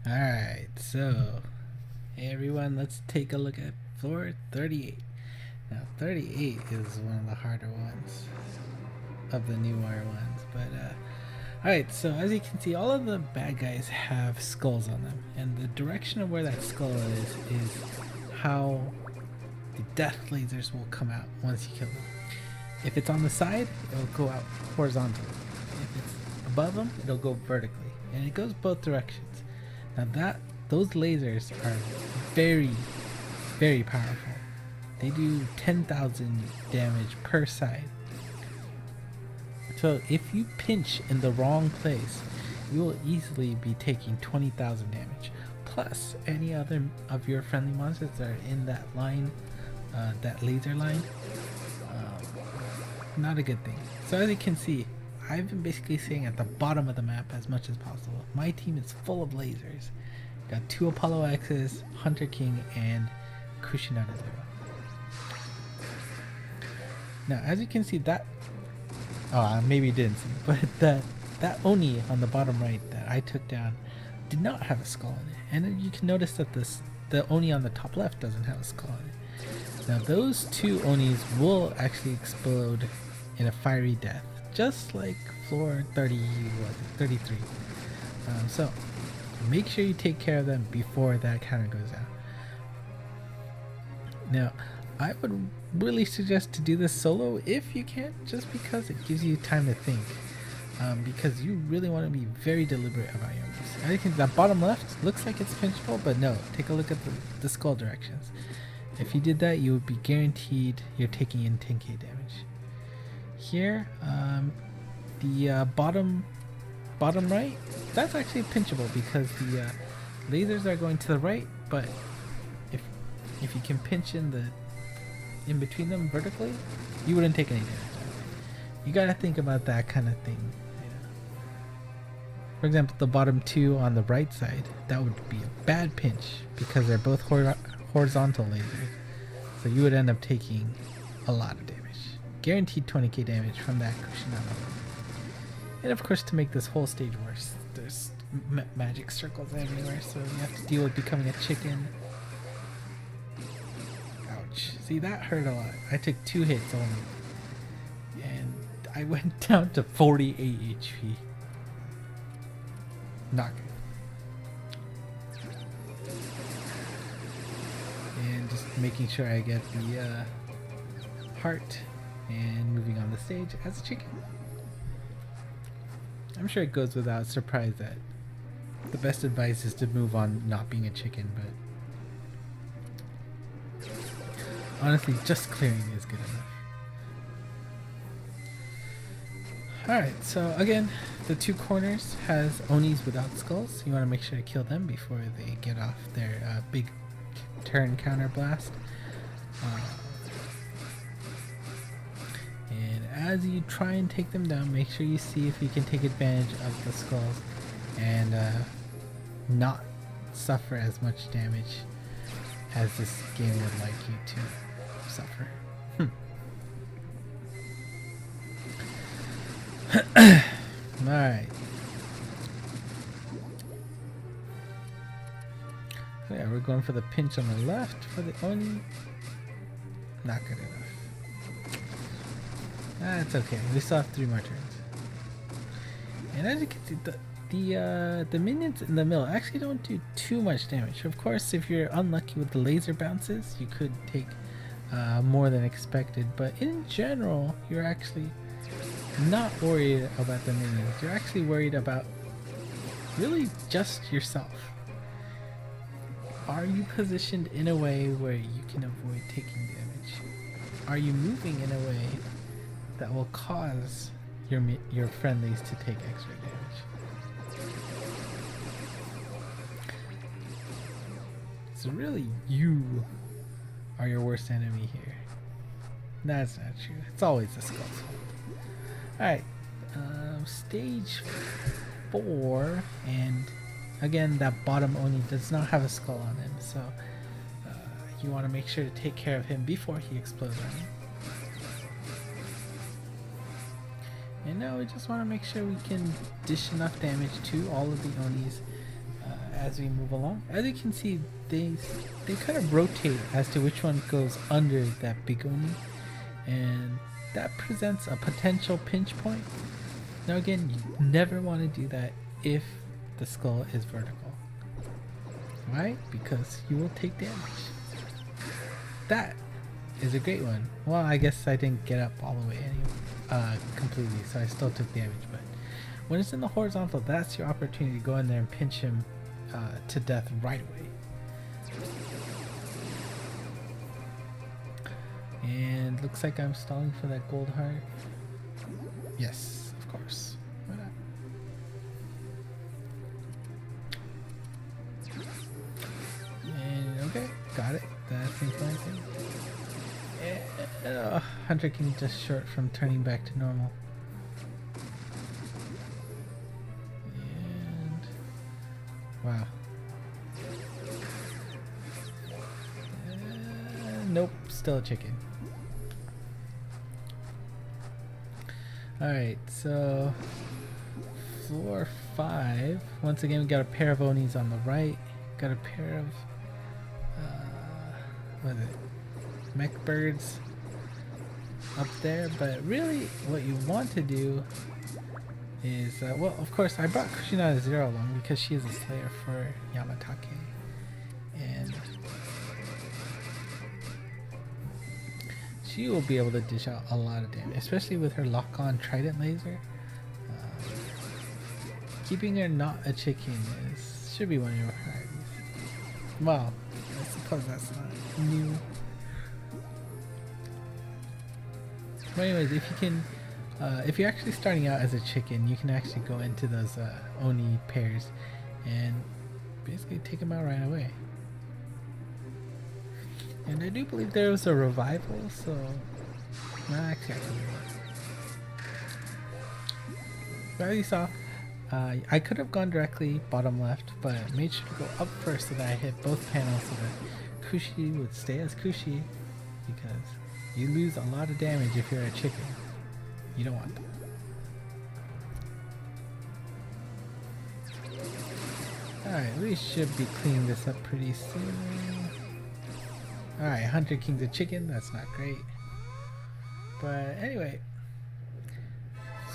Alright, so hey everyone, let's take a look at floor 38. Now 38 is one of the harder ones of the newer ones, but alright, so as you can see, all of the bad guys have skulls on them, and the direction of where that skull is how the death lasers will come out once you kill them. If it's on the side, it'll go out horizontally. If it's above them, it'll go vertically, and it goes both directions. Now those lasers are very, very powerful. They do 10,000 damage per side. So if you pinch in the wrong place, you will easily be taking 20,000 damage. Plus, any other of your friendly monsters that are in that line, that laser line, not a good thing. So as you can see, I've been basically staying at the bottom of the map as much as possible. My team is full of lasers. Got 2 Apollo X's, Hunter King, and Kushinaga Zero. Now, as you can see, that maybe you didn't see, but that Oni on the bottom right that I took down did not have a skull in it, and then you can notice that the Oni on the top left doesn't have a skull in it. Now, those 2 Onis will actually explode in a fiery death, just like floor 33. So make sure you take care of them before that counter goes out. Now, I would really suggest to do this solo if you can, just because it gives you time to think. Because you really want to be very deliberate about your moves. I think that bottom left looks like it's pinchable, but no, take a look at the skull directions. If you did that, you would be guaranteed you're taking in 10k damage. Here, the bottom right, that's actually pinchable because the lasers are going to the right, but if you can pinch in between them vertically, you wouldn't take any damage. You gotta think about that kind of thing. For example, the bottom 2 on the right side, that would be a bad pinch because they're both horizontal lasers. So you would end up taking a lot of damage. Guaranteed 20k damage from that Kushinaga. And of course, to make this whole stage worse, there's magic circles everywhere, so you have to deal with becoming a chicken. Ouch. See, that hurt a lot. I took 2 hits only. And I went down to 48 HP. Not good. And just making sure I get the heart and moving on the stage as a chicken. I'm sure it goes without surprise that the best advice is to move on not being a chicken, but honestly, just clearing is good enough. Alright, so again, the 2 corners has Onis without skulls. You want to make sure to kill them before they get off their big turn counter blast. And as you try and take them down, make sure you see if you can take advantage of the skulls and not suffer as much damage as this game would like you to suffer. Alright. So yeah, we're going for the pinch on the left for the Oni. Not good enough. That's okay. We still have 3 more turns. And as you can see, the minions in the middle actually don't do too much damage. Of course, if you're unlucky with the laser bounces, you could take more than expected. But in general, you're actually not worried about the minions. You're actually worried about really just yourself. Are you positioned in a way where you can avoid taking damage? Are you moving in a way that will cause your friendlies to take extra damage? So really, you are your worst enemy here. That's not true. It's always the skull's fault. Alright, stage 4, and again, that bottom Oni does not have a skull on him, so you want to make sure to take care of him before he explodes on you. And now we just want to make sure we can dish enough damage to all of the Onis as we move along. As you can see, they kind of rotate as to which one goes under that big oni, and that presents a potential pinch point. Now again, you never want to do that if the skull is vertical. Why? Because you will take damage. That is a great one. Well, I guess I didn't get up all the way anyway, completely, so I still took damage, but when it's in the horizontal, that's your opportunity to go in there and pinch him to death right away. And looks like I'm stalling for that gold heart. Yes, of course. Why not? And okay, got it. That's implanted. And, Hunter King just short from turning back to normal. And wow. Nope, still a chicken. Alright, so floor 5. Once again, we got a pair of Onis on the right. Got a pair of what is it? Mech birds up there, but really what you want to do is well, of course I brought Kushina 0 along because she is a slayer for Yamatake, and she will be able to dish out a lot of damage, especially with her lock-on trident laser. Keeping her not a chicken should be one of your priorities. Well, I suppose that's not new. But anyways, if you can, if you're actually starting out as a chicken, you can actually go into those Oni pairs and basically take them out right away. And I do believe there was a revival, so not actually. But as you saw, I could have gone directly bottom left, but I made sure to go up first so that I hit both panels so that Kushi would stay as Kushi, because you lose a lot of damage if you're a chicken. You don't want that. Alright, we should be cleaning this up pretty soon. Alright, Hunter King's a chicken, that's not great. But anyway,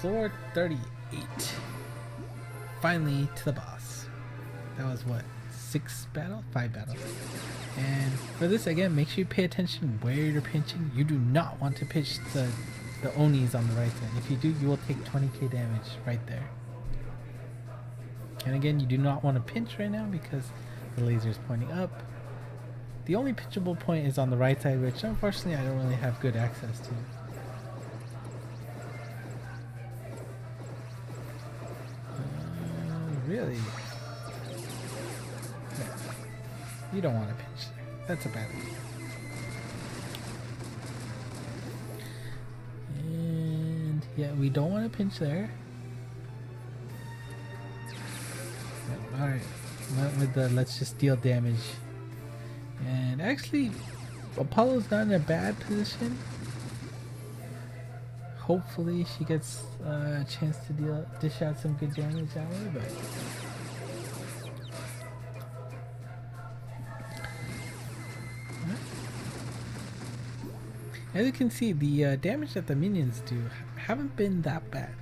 floor 38. Finally to the boss. That was what, 5 battles. And for this, again, make sure you pay attention where you're pinching. You do not want to pinch the Onis on the right side. If you do, you will take 20k damage right there. And again, you do not want to pinch right now because the laser is pointing up. The only pinchable point is on the right side, which unfortunately I don't really have good access to. Really? No. You don't want to pinch there. That's a bad idea. And yeah, we don't want to pinch there. Alright, went with the let's just deal damage. And actually, Apollo's not in a bad position. Hopefully she gets a chance to dish out some good damage that way, but as you can see, the damage that the minions do haven't been that bad.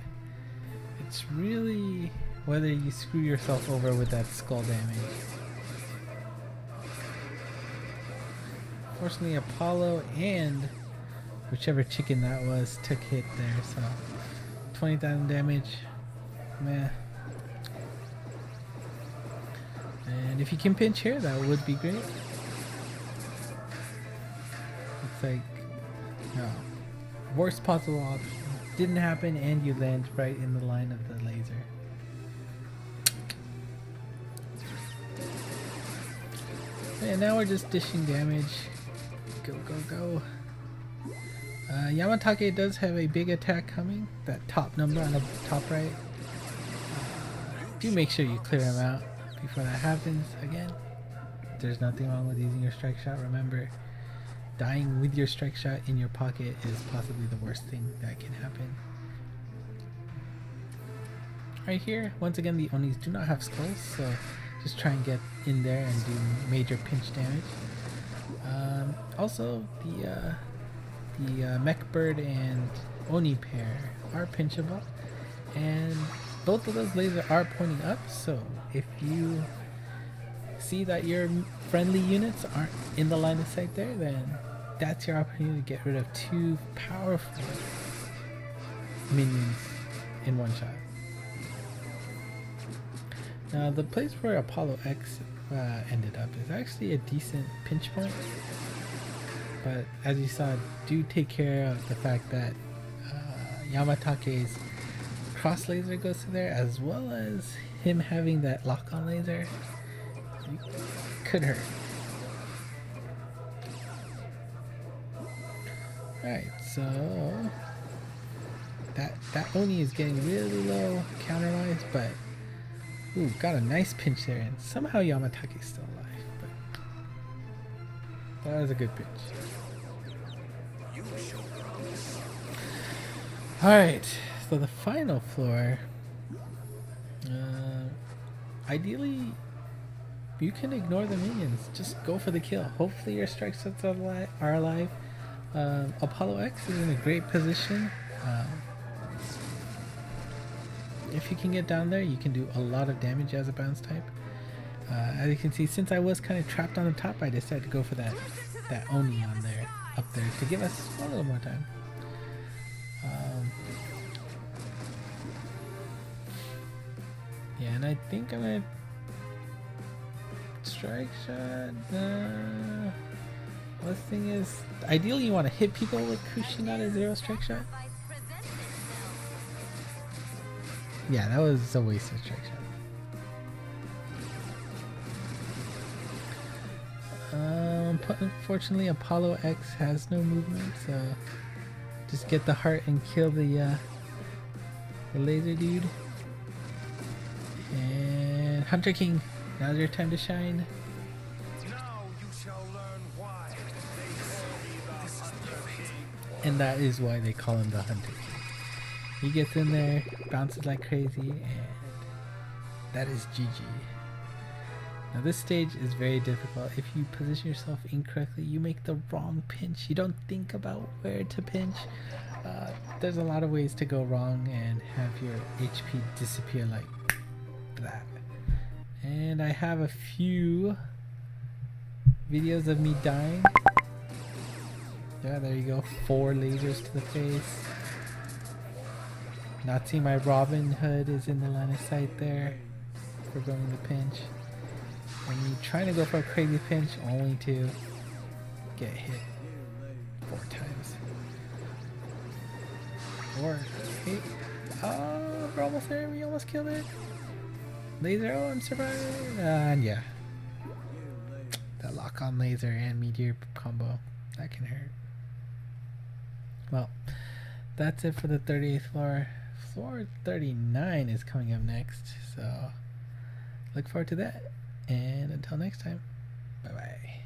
It's really whether you screw yourself over with that skull damage. Fortunately, Apollo and whichever chicken that was took hit there, so 20,000 damage, meh. And if you can pinch here, that would be great. Looks like, no, worst possible option. Didn't happen, and you land right in the line of the laser. And now we're just dishing damage. Go, go, go. Yamatake does have a big attack coming. That top number on the top right. Do make sure you clear him out before that happens. Again, there's nothing wrong with using your strike shot. Remember, dying with your strike shot in your pocket is possibly the worst thing that can happen. Right here, once again, the Onis do not have skulls, so just try and get in there and do major pinch damage. Also, the Mech Bird and Oni pair are pinchable, and both of those lasers are pointing up, so if you see that your friendly units aren't in the line of sight there, then that's your opportunity to get rid of two powerful minions in one shot. Now the place where Apollo X ended up is actually a decent pinch point, but as you saw, do take care of the fact that Yamatake's cross laser goes to there, as well as him having that lock-on laser. Could hurt. Alright, so that Oni is getting really low counter-wise, but ooh, got a nice pinch there, and somehow Yamatake's still alive, but that was a good pinch. Alright, so the final floor, ideally you can ignore the minions, just go for the kill. Hopefully your strike sets are alive. Apollo X is in a great position. If you can get down there, you can do a lot of damage as a bounce type. As you can see, since I was kind of trapped on the top, I decided to go for that Oni on there, up there, to give us a little more time. Yeah, and I think I'm gonna strike shot. The thing is, ideally you want to hit people with Kushinada zero strike shot. Yeah, that was a waste of strike shot. Unfortunately, Apollo X has no movement, so just get the heart and kill the laser dude. And Hunter King, now's your time to shine. And that is why they call him the Hunter King. He gets in there, bounces like crazy, and that is GG. Now this stage is very difficult. If you position yourself incorrectly, you make the wrong pinch. You don't think about where to pinch. There's a lot of ways to go wrong and have your HP disappear like that. And I have a few videos of me dying. Yeah, there you go. 4 lasers to the face. Not seeing my Robin Hood is in the line of sight there for going the pinch. And you trying to go for a crazy pinch only to get hit 4 times. 4, 8. Oh, we're almost there. We almost killed it. Laser, oh, I'm surviving. And yeah. That lock-on laser and meteor combo. That can hurt. Well, that's it for the 38th floor. Floor 39 is coming up next, so look forward to that. And until next time, bye bye.